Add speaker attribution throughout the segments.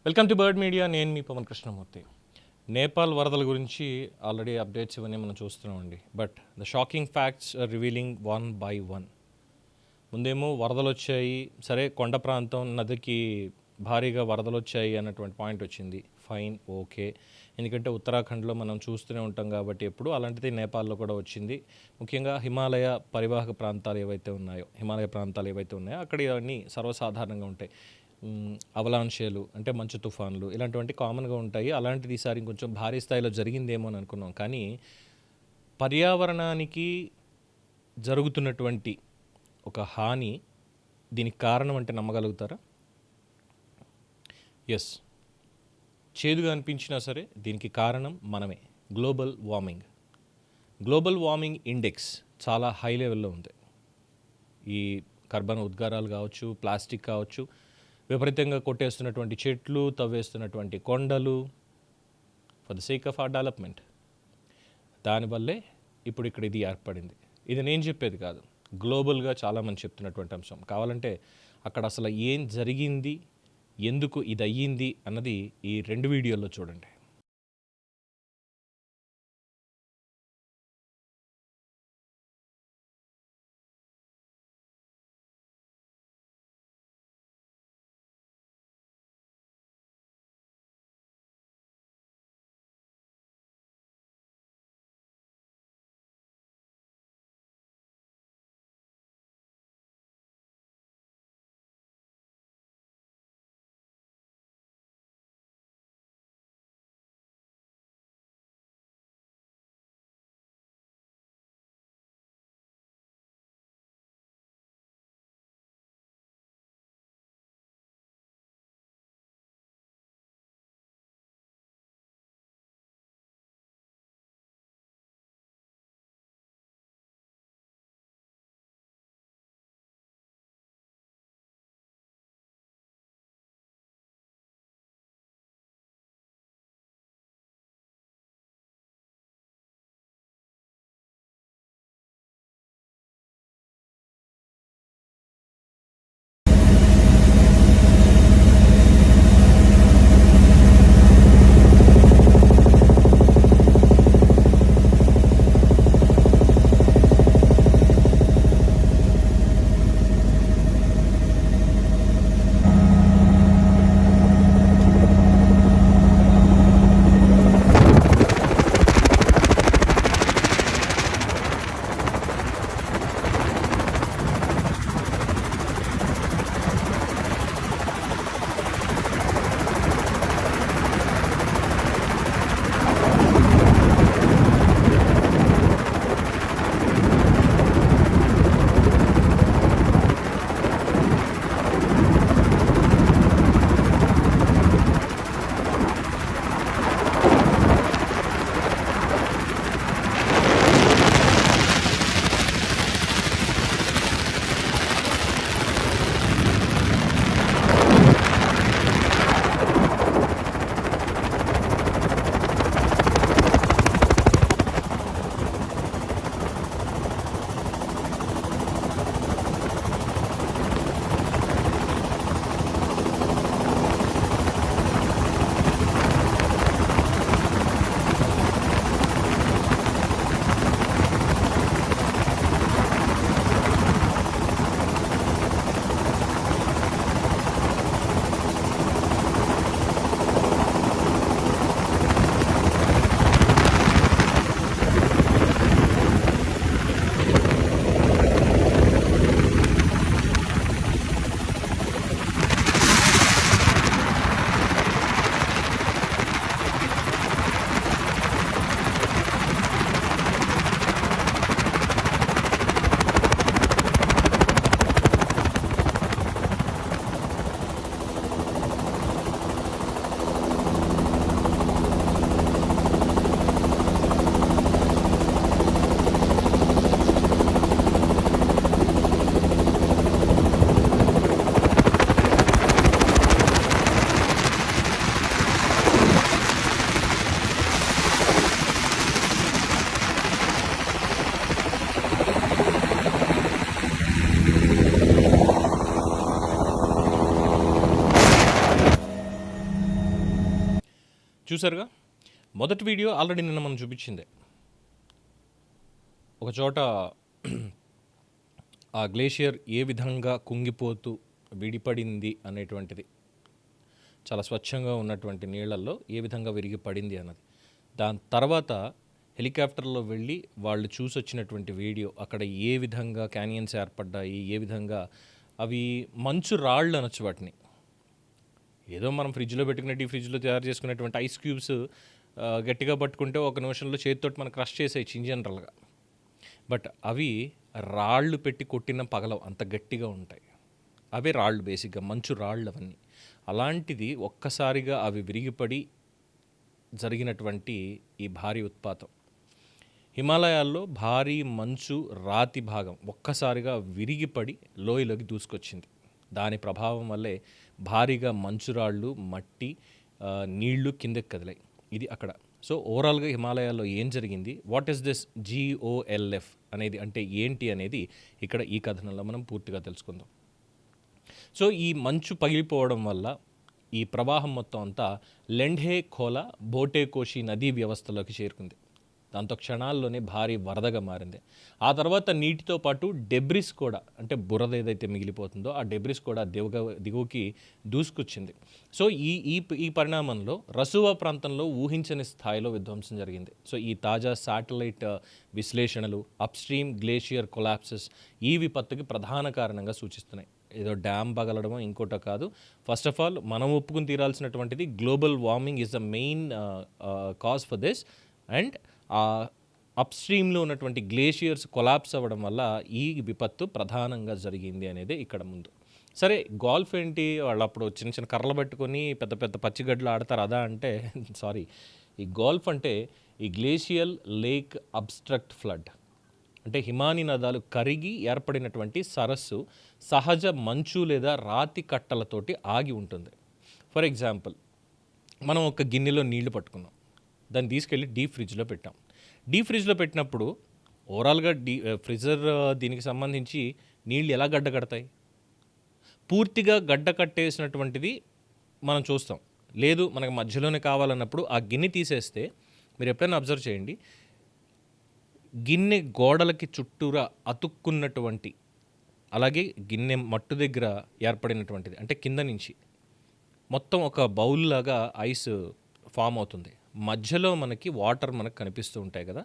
Speaker 1: Welcome to bird media. నేను మీ పవన్ కృష్ణమూర్తి. నేపాల్ వరదల గురించి ఆల్రెడీ అప్డేట్స్ ఇవన్నీ మనం చూస్తున్నామండి. But the shocking facts are revealing one by one. ముందేమో వరదలు వచ్చాయి, సరే కొండ ప్రాంతం నదికి భారీగా వరదలు వచ్చాయి అన్నటువంటి పాయింట్ వచ్చింది. Fine, okay. ఎందుకంటే ఉత్తరాఖండ్లో మనం చూస్తూనే ఉంటాం కాబట్టి ఎప్పుడు అలాంటిది నేపాల్లో కూడా వచ్చింది. ముఖ్యంగా హిమాలయ పరివాహక ప్రాంతాలు ఏవైతే ఉన్నాయో, అక్కడ ఇవన్నీ సర్వసాధారణంగా ఉంటాయి. అవలాంషేలు అంటే మంచు తుఫాన్లు ఇలాంటివంటి కామన్గా ఉంటాయి. అలాంటిది ఈసారి కొంచెం భారీ స్థాయిలో జరిగిందేమో అని అనుకున్నాం. కానీ పర్యావరణానికి జరుగుతున్నటువంటి ఒక హాని దీనికి కారణం అంటే నమ్మగలుగుతారా? ఎస్, చేదుగా అనిపించినా సరే దీనికి కారణం మనమే. గ్లోబల్ వార్మింగ్ ఇండెక్స్ చాలా హై లెవెల్లో ఉంది. ఈ కర్బన ఉద్గారాలు కావచ్చు, ప్లాస్టిక్ కావచ్చు, విపరీతంగా కొట్టేస్తున్నటువంటి చెట్లు, తవ్వేస్తున్నటువంటి కొండలు for the sake of are development, దానివల్లే ఇప్పుడు ఇక్కడ ఇది ఏర్పడింది. ఇది నేను చెప్పేది కాదు, గ్లోబల్గా చాలామంది చెప్తున్నటువంటి అంశం. కావాలంటే అక్కడ అసలు ఏం జరిగింది, ఎందుకు ఇది అయ్యింది అన్నది ఈ 2 వీడియోల్లో చూడండి. చూసారుగా, మొదటి వీడియో ఆల్రెడీ నిన్న మనం చూపించిందే. ఒక చోట ఆ గ్లేషియర్ ఏ విధంగా కుంగిపోతూ విడిపడింది అనేటువంటిది, చాలా స్వచ్ఛంగా ఉన్నటువంటి నీళ్లలో ఏ విధంగా విరిగి పడింది అన్నది. దాని తర్వాత హెలికాప్టర్లో వెళ్ళి వాళ్ళు చూసొచ్చినటువంటి వీడియో, అక్కడ ఏ విధంగా క్యానియన్స్ ఏర్పడ్డాయి, ఏ విధంగా అవి మంచు రాళ్ళు అనొచ్చు వాటిని. ఏదో మనం ఫ్రిడ్జ్లో పెట్టుకునే ఫ్రిడ్జ్లో తయారు చేసుకునేటువంటి ఐస్ క్యూబ్స్ గట్టిగా పట్టుకుంటే ఒక నిమిషంలో చేతితోటి మనం క్రష్ చేసేయచ్చు ఇన్ జనరల్గా. బట్ అవి రాళ్ళు పెట్టి కొట్టిన పగలవు, అంత గట్టిగా ఉంటాయి. అవే రాళ్ళు, బేసిక్గా మంచు రాళ్ళు అవన్నీ. అలాంటిది ఒక్కసారిగా అవి విరిగిపడి జరిగినటువంటి ఈ భారీ ఉత్పాతం. హిమాలయాల్లో భారీ మంచు రాతి భాగం ఒక్కసారిగా విరిగిపడి లోయలోకి దూసుకొచ్చింది. దాని ప్రభావం వల్లే భారీగా మంచురాళ్ళు, మట్టి, నీళ్లు కిందకి కదిలాయి. ఇది అక్కడ. సో ఓవరాల్గా హిమాలయాల్లో ఏం జరిగింది, వాట్ ఈస్ దిస్ GOLF అనేది అంటే ఏంటి అనేది ఇక్కడ ఈ కథనంలో మనం పూర్తిగా తెలుసుకుందాం. సో ఈ మంచు పగిలిపోవడం వల్ల ఈ ప్రవాహం మొత్తం అంతా లెంఢే ఖోలా బోటేకోషి నదీ వ్యవస్థలోకి చేరుకుంది. దాంతో క్షణాల్లోనే భారీ వరదగా మారింది. ఆ తర్వాత నీటితో పాటు డెబ్రిస్ కూడా, అంటే బురద ఏదైతే మిగిలిపోతుందో ఆ డెబ్రిస్ కూడా దిగువకి దూసుకొచ్చింది. సో ఈ పరిణామంలో రసువా ప్రాంతంలో ఊహించని స్థాయిలో విధ్వంసం జరిగింది. సో ఈ తాజా శాటిలైట్ విశ్లేషణలు అప్స్ట్రీమ్ గ్లేషియర్ కొలాప్సెస్ ఈ విపత్తుకి ప్రధాన కారణంగా సూచిస్తున్నాయి. ఏదో డ్యామ్ పగలడమో ఇంకోటో కాదు. ఫస్ట్ ఆఫ్ ఆల్ మనం ఒప్పుకుని తీరాల్సినటువంటిది global warming is the main cause for this. And అప్స్ట్రీమ్లో ఉన్నటువంటి గ్లేషియర్స్ కొలాప్స్ అవ్వడం వల్ల ఈ విపత్తు ప్రధానంగా జరిగింది అనేది ఇక్కడ ముందు. సరే, గోల్ఫ్ ఏంటి, వాళ్ళు అప్పుడు చిన్న చిన్న కర్రలు పట్టుకొని పెద్ద పెద్ద పచ్చిగడ్డలు ఆడతారు అదా అంటే సారీ, ఈ గోల్ఫ్ అంటే ఈ గ్లేషియల్ లేక్ అబ్స్ట్రక్ట్ ఫ్లడ్, అంటే హిమానీ నదాలు కరిగి ఏర్పడినటువంటి సరస్సు సహజ మంచు లేదా రాతి కట్టలతోటి ఆగి ఉంటుంది. ఫర్ ఎగ్జాంపుల్, మనం ఒక గిన్నెలో నీళ్లు పట్టుకున్నాం, దాన్ని తీసుకెళ్ళి డీప్ ఫ్రిడ్జ్లో పెట్టాం. డీప్ ఫ్రిడ్జ్లో పెట్టినప్పుడు ఓవరాల్గా ఫ్రిజర్ దీనికి సంబంధించి నీళ్ళు ఎలా గడ్డ కడతాయి, పూర్తిగా గడ్డ కట్టేసినటువంటిది మనం చూస్తాం. లేదు మనకు మధ్యలోనే కావాలన్నప్పుడు ఆ గిన్నె తీసేస్తే, మీరు ఎప్పుడైనా అబ్జర్వ్ చేయండి, గిన్నె గోడలకి చుట్టూరా అతుక్కున్నటువంటి, అలాగే గిన్నె మట్టు దగ్గర ఏర్పడినటువంటిది, అంటే కింద నుంచి మొత్తం ఒక బౌల్ లాగా ఐస్ ఫామ్ అవుతుంది. మధ్యలో మనకి వాటర్ మనకు కనిపిస్తూ ఉంటాయి కదా.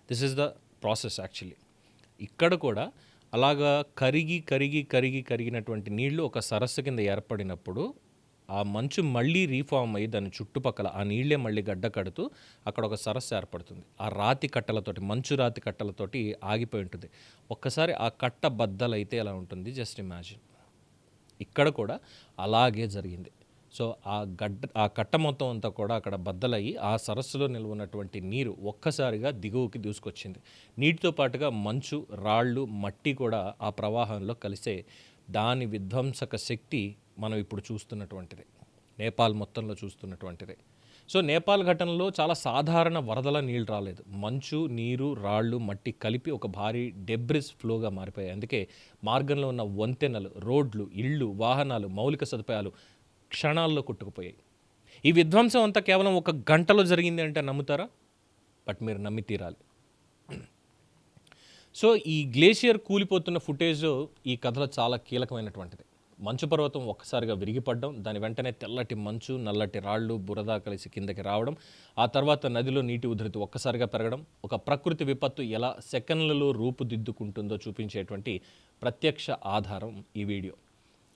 Speaker 1: This is the process actually. ఇక్కడ కూడా అలాగా కరిగినటువంటి నీళ్లు ఒక సరస్సు కింద ఏర్పడినప్పుడు ఆ మంచు మళ్ళీ రీఫామ్ అయ్యి దాని చుట్టుపక్కల ఆ నీళ్ళే మళ్ళీ గడ్డ కడుతూ అక్కడ ఒక సరస్సు ఏర్పడుతుంది. ఆ రాతి కట్టలతోటి, మంచు రాతి కట్టలతోటి ఆగిపోయి ఉంటుంది. ఒక్కసారి ఆ కట్ట బద్దలైతే ఎలా ఉంటుంది, జస్ట్ ఇమాజిన్. ఇక్కడ కూడా అలాగే జరిగింది. సో ఆ కట్ట మొత్తం అంతా కూడా అక్కడ బద్దలయ్యి ఆ సరస్సులో నిల్వన్నటువంటి నీరు ఒక్కసారిగా దిగువకి దూసుకొచ్చింది. నీటితో పాటుగా మంచు, రాళ్ళు, మట్టి కూడా ఆ ప్రవాహంలో కలిసే దాని విధ్వంసక శక్తి మనం ఇప్పుడు చూస్తున్నటువంటిది, నేపాల్ మొత్తంలో చూస్తున్నటువంటిది. సో నేపాల్ ఘటనలో చాలా సాధారణ వరదల నీళ్ళు రాలేదు. మంచు, నీరు, రాళ్ళు, మట్టి కలిపి ఒక భారీ డెబ్రిస్ ఫ్లోగా మారిపోయాయి. అందుకే మార్గంలో ఉన్న వంతెనలు, రోడ్లు, ఇళ్ళు, వాహనాలు, మౌలిక సదుపాయాలు క్షణాల్లో కొట్టుకుపోయాయి. ఈ విధ్వంసం అంతా కేవలం ఒక గంటలో జరిగింది అంటే నమ్ముతారా? బట్ మీరు నమ్మి తీరాలి. సో ఈ గ్లేషియర్ కూలిపోతున్న ఫుటేజ్ ఈ కథలో చాలా కీలకమైనటువంటిది. మంచు పర్వతం ఒక్కసారిగా విరిగిపడడం, దాని వెంటనే తెల్లటి మంచు, నల్లటి రాళ్ళు, బురద కలిసి కిందకి రావడం, ఆ తర్వాత నదిలో నీటి ఉధృతి ఒక్కసారిగా పెరగడం, ఒక ప్రకృతి విపత్తు ఎలా సెకండ్లలో రూపుదిద్దుకుంటుందో చూపించేటువంటి ప్రత్యక్ష ఆధారం ఈ వీడియో.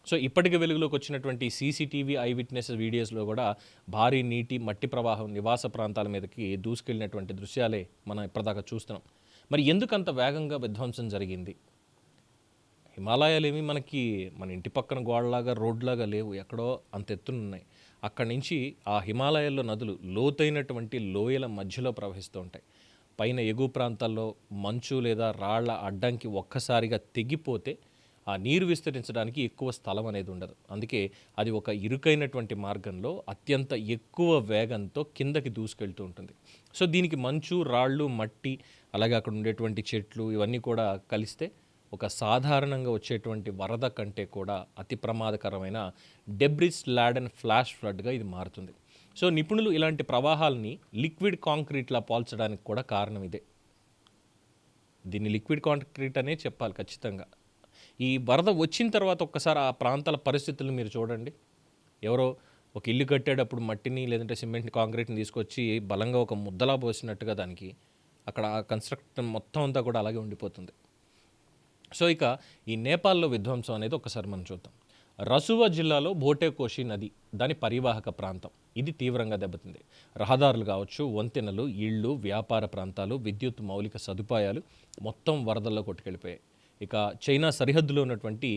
Speaker 1: సో ఇప్పటికి వెలుగులోకి వచ్చినటువంటి CCTV ఐ విట్నెస్ వీడియోస్లో కూడా భారీ నీటి, మట్టి ప్రవాహం నివాస ప్రాంతాల మీదకి దూసుకెళ్ళినటువంటి దృశ్యాలే మనం ఇప్పటిదాకా చూస్తున్నాం. మరి ఎందుకు అంత వేగంగా విధ్వంసం జరిగింది? హిమాలయాలు ఏమి మనకి మన ఇంటి పక్కన గోడలాగా, రోడ్లాగా లేవు, ఎక్కడో అంత ఎత్తునున్నాయి. అక్కడి నుంచి ఆ హిమాలయాల్లో నదులు లోతైనటువంటి లోయల మధ్యలో ప్రవహిస్తూ ఉంటాయి. పైన ఎగువ ప్రాంతాల్లో మంచు లేదా రాళ్ల అడ్డంకి ఒక్కసారిగా తెగిపోతే ఆ నీరు విస్తరించడానికి ఎక్కువ స్థలం అనేది ఉండదు. అందుకే అది ఒక ఇరుకైనటువంటి మార్గంలో అత్యంత ఎక్కువ వేగంతో కిందకి దూసుకెళ్తూ ఉంటుంది. సో దీనికి మంచు, రాళ్ళు, మట్టి, అలాగే అక్కడ ఉండేటువంటి చెట్లు ఇవన్నీ కూడా కలిస్తే ఒక సాధారణంగా వచ్చేటువంటి వరద కంటే కూడా అతి ప్రమాదకరమైన డెబ్రిస్ లాడెన్ ఫ్లాష్ ఫ్లడ్గా ఇది మారుతుంది. సో నిపుణులు ఇలాంటి ప్రవాహాల్ని లిక్విడ్ కాంక్రీట్లా పోల్చడానికి కూడా కారణం ఇదే. దీన్ని లిక్విడ్ కాంక్రీట్ అనే చెప్పాలి ఖచ్చితంగా. ఈ వరద వచ్చిన తర్వాత ఒక్కసారి ఆ ప్రాంతాల పరిస్థితులను మీరు చూడండి. ఎవరో ఒక ఇల్లు కట్టేటప్పుడు మట్టిని లేదంటే సిమెంట్ని కాంక్రీట్ని తీసుకొచ్చి బలంగా ఒక ముద్దలా పోసినట్టుగా దానికి అక్కడ ఆ కన్స్ట్రక్షన్ మొత్తం అంతా కూడా అలాగే ఉండిపోతుంది. సో ఇక ఈ నేపాల్లో విధ్వంసం అనేది ఒకసారి మనం చూద్దాం. రసువా జిల్లాలో భోటేకోషి నది దాని పరివాహక ప్రాంతం ఇది తీవ్రంగా దెబ్బతింది. రహదారులు కావచ్చు, వంతెనలు, ఇళ్ళు, వ్యాపార ప్రాంతాలు, విద్యుత్ మౌలిక సదుపాయాలు మొత్తం వరదల్లో కొట్టుకెళ్ళిపోయాయి. ఇక చైనా సరిహద్దులో ఉన్నటువంటి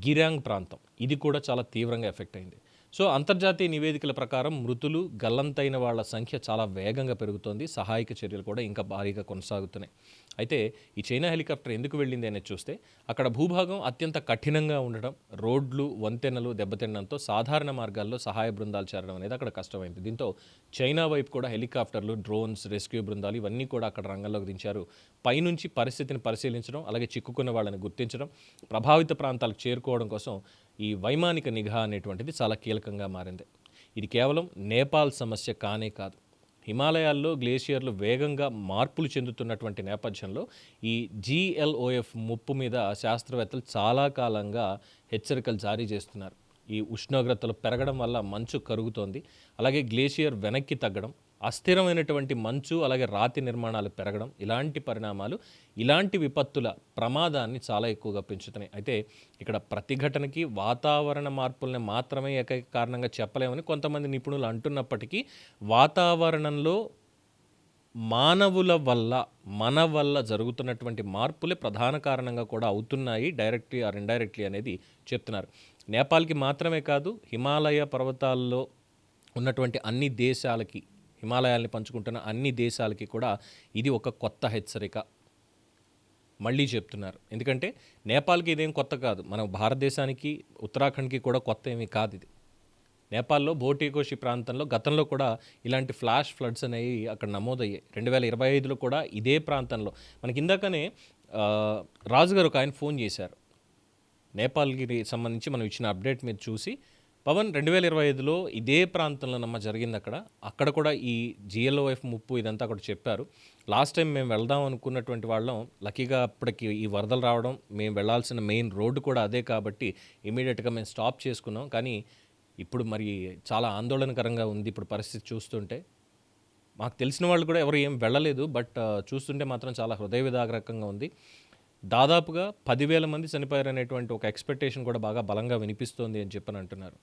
Speaker 1: గిరాంగ్ ప్రాంతం ఇది కూడా చాలా తీవ్రంగా ఎఫెక్ట్ అయింది. సో అంతర్జాతీయ నివేదికల ప్రకారం మృతులు, గల్లంతైన వాళ్ళ సంఖ్య చాలా వేగంగా పెరుగుతోంది. సహాయక చర్యలు కూడా ఇంకా భారీగా కొనసాగుతున్నాయి. అయితే ఈ చైనా హెలికాప్టర్ ఎందుకు వెళ్ళింది అనేది చూస్తే అక్కడ భూభాగం అత్యంత కఠినంగా ఉండడం, రోడ్లు, వంతెనలు దెబ్బతినడంతో సాధారణ మార్గాల్లో సహాయ బృందాలు చేరడం అనేది అక్కడ కష్టమైంది. దీంతో చైనా వైపు కూడా హెలికాప్టర్లు, డ్రోన్స్, రెస్క్యూ బృందాలు ఇవన్నీ కూడా అక్కడ రంగంలోకి దించారు. పైనుంచి పరిస్థితిని పరిశీలించడం, అలాగే చిక్కుకున్న వాళ్ళని గుర్తించడం, ప్రభావిత ప్రాంతాలకు చేరుకోవడం కోసం ఈ వైమానిక నిఘా అనేటువంటిది చాలా కీలకంగా మారింది. ఇది కేవలం నేపాల్ సమస్య కానే కాదు. హిమాలయాల్లో గ్లేషియర్లు వేగంగా మార్పులు చెందుతున్నటువంటి నేపథ్యంలో ఈ GLOF ముప్పు మీద శాస్త్రవేత్తలు చాలా కాలంగా హెచ్చరికలు జారీ చేస్తున్నారు. ఈ ఉష్ణోగ్రతలు పెరగడం వల్ల మంచు కరుగుతోంది, అలాగే గ్లేషియర్ వెనక్కి తగ్గడం, అస్థిరమైనటువంటి మంచు అలాగే రాతి నిర్మాణాలు పెరగడం, ఇలాంటి పరిణామాలు ఇలాంటి విపత్తుల ప్రమాదాన్ని చాలా ఎక్కువగా పెంచుతున్నాయి. అయితే ఇక్కడ ప్రతిఘటనకి వాతావరణ మార్పుల్ని మాత్రమే ఏకైక కారణంగా చెప్పలేమని కొంతమంది నిపుణులు అంటున్నప్పటికీ వాతావరణంలో మన వల్ల జరుగుతున్నటువంటి మార్పులే ప్రధాన కారణంగా కూడా అవుతున్నాయి, డైరెక్ట్లీ ఆర్ ఇండైరెక్ట్లీ అనేది చెప్తున్నారు. నేపాల్కి మాత్రమే కాదు, హిమాలయ పర్వతాల్లో ఉన్నటువంటి అన్ని దేశాలకి, హిమాలయాల్ని పంచుకుంటున్న అన్ని దేశాలకి కూడా ఇది ఒక కొత్త హెచ్చరిక. మళ్ళీ చెప్తున్నారు, ఎందుకంటే నేపాల్కి ఇదేం కొత్త కాదు, మన భారతదేశానికి ఉత్తరాఖండ్కి కూడా కొత్త ఏమీ కాదు ఇది. నేపాల్లో భోటేకోషి ప్రాంతంలో గతంలో కూడా ఇలాంటి ఫ్లాష్ ఫ్లడ్స్ అనేవి అక్కడ నమోదయ్యాయి. 2025లో కూడా ఇదే ప్రాంతంలో మనకి ఇందాకనే రాజుగారు ఒక ఆయన ఫోన్ చేశారు. నేపాల్కి సంబంధించి మనం ఇచ్చిన అప్డేట్ మీరు చూసి, పవన్ 2025లో ఇదే ప్రాంతంలో జరిగింది అక్కడ కూడా ఈ GLOF ముప్పు ఇదంతా కూడా చెప్పారు. లాస్ట్ టైం మేము వెళ్దాం అనుకున్నటువంటి వాళ్ళం, లక్కీగా అప్పటికి ఈ వరదలు రావడం, మేము వెళ్ళాల్సిన మెయిన్ రోడ్డు కూడా అదే కాబట్టి ఇమీడియట్గా మేము స్టాప్ చేసుకున్నాం. కానీ ఇప్పుడు మరి చాలా ఆందోళనకరంగా ఉంది ఇప్పుడు పరిస్థితి చూస్తుంటే. మాకు తెలిసిన వాళ్ళు కూడా ఎవరు ఏం వెళ్ళలేదు, బట్ చూస్తుంటే మాత్రం చాలా హృదయ విదారకంగా ఉంది. దాదాపుగా 10,000 మంది చనిపోయారు అనేటువంటి ఒక ఎక్స్పెక్టేషన్ కూడా బాగా బలంగా వినిపిస్తోంది అని చెప్పని అంటున్నారు.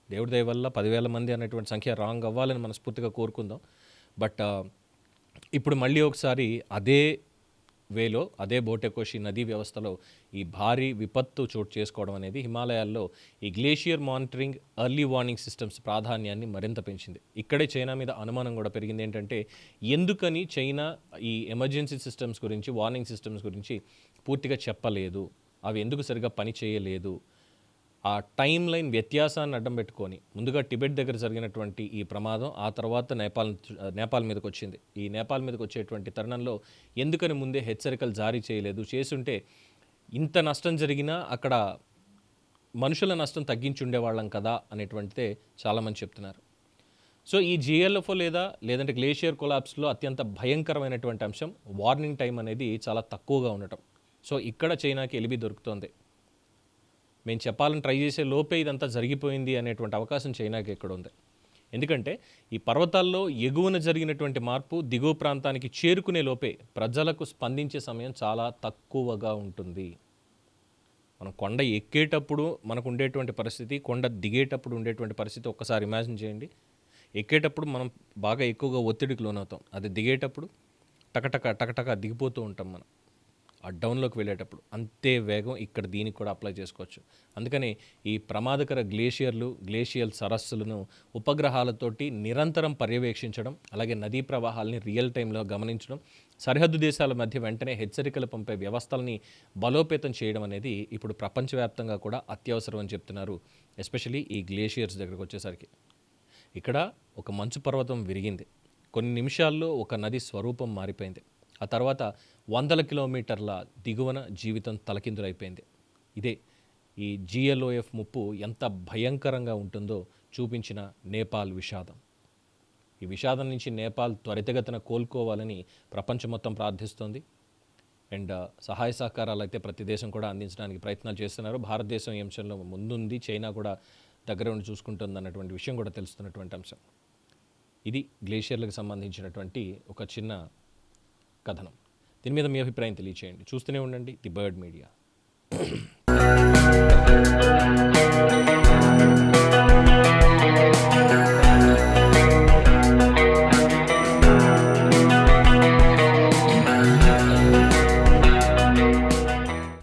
Speaker 1: దేవుడి దయ వల్ల 10,000 మంది అనేటువంటి సంఖ్య రాంగ్ అవ్వాలని మనస్ఫూర్తిగా కోరుకుందాం. బట్ ఇప్పుడు మళ్ళీ ఒకసారి అదే వేలో, అదే భోటేకోషి నదీ వ్యవస్థలో ఈ భారీ విపత్తు చోటు చేసుకోవడం అనేది హిమాలయాల్లో ఈ glacier monitoring, early warning systems ప్రాధాన్యాన్ని మరింత పెంచింది. ఇక్కడే చైనా మీద అనుమానం కూడా పెరిగింది. ఏంటంటే ఎందుకని చైనా ఈ ఎమర్జెన్సీ సిస్టమ్స్ గురించి, వార్నింగ్ సిస్టమ్స్ గురించి పూర్తిగా చెప్పలేదు, అవి ఎందుకు సరిగా పని చేయలేదు, ఆ టైం లైన్ వ్యత్యాసాన్ని అడ్డం పెట్టుకొని ముందుగా టిబెట్ దగ్గర జరిగినటువంటి ఈ ప్రమాదం, ఆ తర్వాత నేపాల్ మీదకి వచ్చింది. ఈ నేపాల్ మీదకి వచ్చేటువంటి తరుణంలో ఎందుకని ముందే హెచ్చరికలు జారీ చేయలేదు, చేసుంటే ఇంత నష్టం జరిగినా అక్కడ మనుషుల నష్టం తగ్గించి ఉండేవాళ్ళం కదా అనేటువంటిదే చాలామంది చెప్తున్నారు. సో ఈ GLFO లేదంటే గ్లేషియర్ కొలాప్స్లో అత్యంత భయంకరమైనటువంటి అంశం వార్నింగ్ టైం అనేది చాలా తక్కువగా ఉండటం. సో ఇక్కడ చైనాకి ఎలిబి దొరుకుతోంది. మేము చెప్పాలని ట్రై చేసే లోపే ఇదంతా జరిగిపోయింది అనేటువంటి అవకాశం చైనాకి ఎక్కడ ఉంది. ఎందుకంటే ఈ పర్వతాల్లో ఎగువన జరిగినటువంటి మార్పు దిగువ ప్రాంతానికి చేరుకునే లోపే ప్రజలకు స్పందించే సమయం చాలా తక్కువగా ఉంటుంది. మనం కొండ ఎక్కేటప్పుడు మనకు ఉండేటువంటి పరిస్థితి, కొండ దిగేటప్పుడు ఉండేటువంటి పరిస్థితి ఒక్కసారి ఇమాజిన్ చేయండి. ఎక్కేటప్పుడు మనం బాగా ఎక్కువగా ఒత్తిడికి లోనవుతాం, అది దిగేటప్పుడు టకటక దిగిపోతూ ఉంటాం మనం. ఆ డౌన్లోకి వెళ్ళేటప్పుడు అంతే వేగం ఇక్కడ దీనికి కూడా అప్లై చేసుకోవచ్చు. అందుకని ఈ ప్రమాదకర గ్లేషియల్ సరస్సులను ఉపగ్రహాలతోటి నిరంతరం పర్యవేక్షించడం, అలాగే నదీ ప్రవాహాలని రియల్ టైంలో గమనించడం, సరిహద్దు దేశాల మధ్య వెంటనే హెచ్చరికలు పంపే వ్యవస్థల్ని బలోపేతం చేయడం అనేది ఇప్పుడు ప్రపంచవ్యాప్తంగా కూడా అత్యవసరం అని చెప్తున్నారు. ఎస్పెషలీ ఈ గ్లేషియర్స్ దగ్గరకు వచ్చేసరికి ఇక్కడ ఒక మంచు పర్వతం విరిగింది, కొన్ని నిమిషాల్లో ఒక నది స్వరూపం మారిపోయింది, ఆ తర్వాత 100 కిలోమీటర్ల దిగువన జీవితం తలకిందులైపోయింది. ఇదే ఈ GLOF ముప్పు ఎంత భయంకరంగా ఉంటుందో చూపించిన నేపాల్ విషాదం. ఈ విషాదం నుంచి నేపాల్ త్వరితగతిన కోలుకోవాలని ప్రపంచం మొత్తం ప్రార్థిస్తోంది. అండ్ సహాయ సహకారాలు అయితే ప్రతి దేశం కూడా అందించడానికి ప్రయత్నాలు చేస్తున్నారు. భారతదేశం ఈ అంశంలో ముందుంది, చైనా కూడా దగ్గర ఉండి చూసుకుంటుంది అన్నటువంటి విషయం కూడా తెలుస్తున్నటువంటి అంశం. ఇది గ్లేషియర్లకు సంబంధించినటువంటి ఒక చిన్న కథనం. దీని మీద మీ అభిప్రాయం తెలియచేయండి. చూస్తూనే ఉండండి ది బర్డ్ మీడియా.